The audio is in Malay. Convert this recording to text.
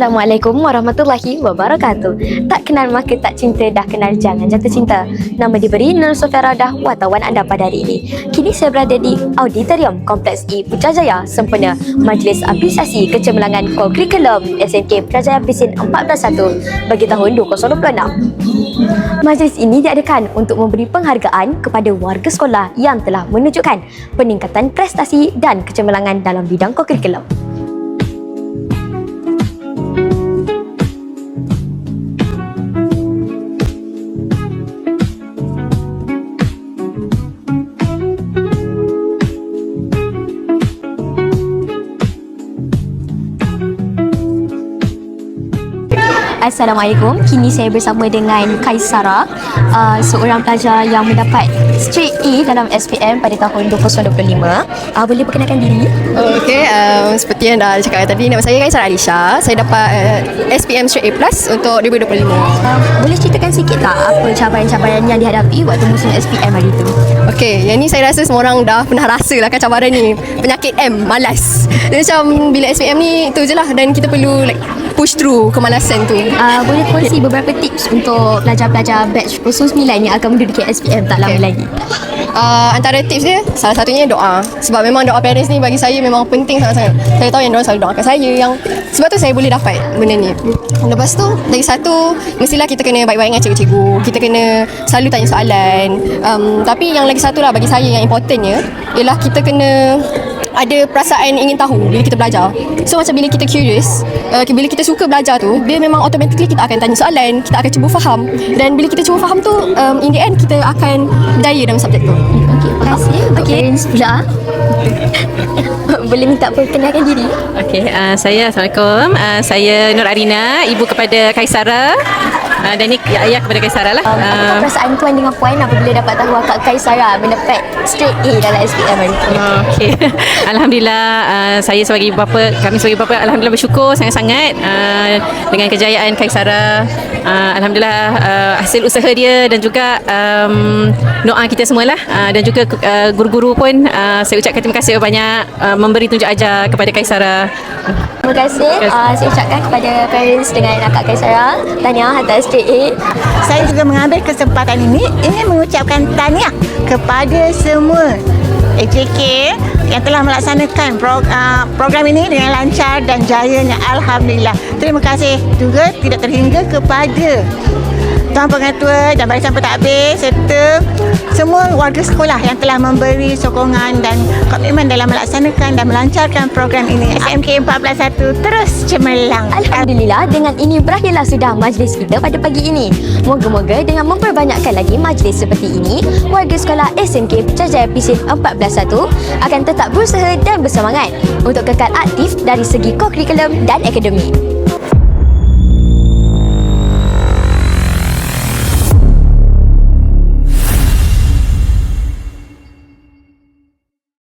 Assalamualaikum warahmatullahi wabarakatuh. Tak kenal maka tak cinta, dah kenal jangan jatuh cinta. Nama diberi Nur Sofia Radah, wartawan anda pada hari ini. Kini saya berada di Auditorium Kompleks E Putrajaya sempena Majlis Apresiasi Kecemerlangan Kurikulum SMK Putrajaya Pesin 14-1 bagi tahun 2026. Majlis ini diadakan untuk memberi penghargaan kepada warga sekolah yang telah menunjukkan peningkatan prestasi dan kecemerlangan dalam bidang kurikulum. Assalamualaikum, kini saya bersama dengan Kaisara, seorang pelajar yang mendapat straight A dalam SPM pada tahun 2025. Boleh perkenalkan diri? Okey, seperti yang dah cakap tadi, nama saya Kaisara Alisha. Saya dapat SPM straight A plus untuk 2025. Boleh ceritakan sikit tak apa cabaran-cabaran yang dihadapi waktu musim SPM hari itu? Okey, yang ni saya rasa semua orang dah pernah rasa lah kan cabaran ni. Penyakit M, malas. Dia macam bila SPM ni tu je lah, dan kita perlu push through kemalasan tu. Boleh kongsi beberapa tips untuk pelajar-pelajar batch 09 yang akan menduduki SPM tak lama lagi? Antara tips dia, salah satunya doa. Sebab memang doa parents ni bagi saya memang penting sangat-sangat. Saya tahu yang diorang selalu doakan saya, yang sebab tu saya boleh dapat benda ni. Lepas tu, lagi satu, mestilah kita kena baik-baik dengan cikgu-cikgu. Kita kena selalu tanya soalan. Tapi yang lagi satu lah bagi saya yang importantnya ialah kita kena ada perasaan ingin tahu bila kita belajar. So macam bila kita curious, bila kita suka belajar tu, dia memang automatically kita akan tanya soalan, kita akan cuba faham. Dan bila kita cuba faham tu, in the end kita akan berjaya dalam subjek tu. Okey, terima kasih. Okey, pula boleh minta perkenalkan diri? Okey, Assalamualaikum. Saya Nur Arina, ibu kepada Kaisara. Dan ni ayah kepada Kaisara lah. Apa perasaan tuan dengan puan apabila dapat tahu akak Kaisara mendapat straight A dalam SPM hari itu? Okey. Alhamdulillah, saya sebagai ibu bapa, kami sebagai bapa alhamdulillah bersyukur sangat-sangat dengan kejayaan Kaisara. Alhamdulillah, hasil usaha dia dan juga doa kita semualah, dan juga guru-guru pun saya ucapkan terima kasih banyak memberi tunjuk ajar kepada Kaisara. Terima kasih. Saya ucapkan kepada parents dengan akak Kaisara tahniah atas straight A. Saya juga mengambil kesempatan ini ingin mengucapkan tahniah kepada semua AJK yang telah melaksanakan program ini dengan lancar dan jayanya. Alhamdulillah. Terima kasih juga tidak terhingga kepada Tuan Pengetua dan Barisan Pentadbir serta semua warga sekolah yang telah memberi sokongan dan komitmen dalam melaksanakan dan melancarkan program ini. SMK 14-1 terus cemerlang. Alhamdulillah, dengan ini berakhirlah sudah majlis kita pada pagi ini. Moga-moga dengan memperbanyakkan lagi majlis seperti ini, warga sekolah SMK Putrajaya Pesin 14-1 akan tetap berusaha dan bersemangat untuk kekal aktif dari segi kurikulum dan akademik.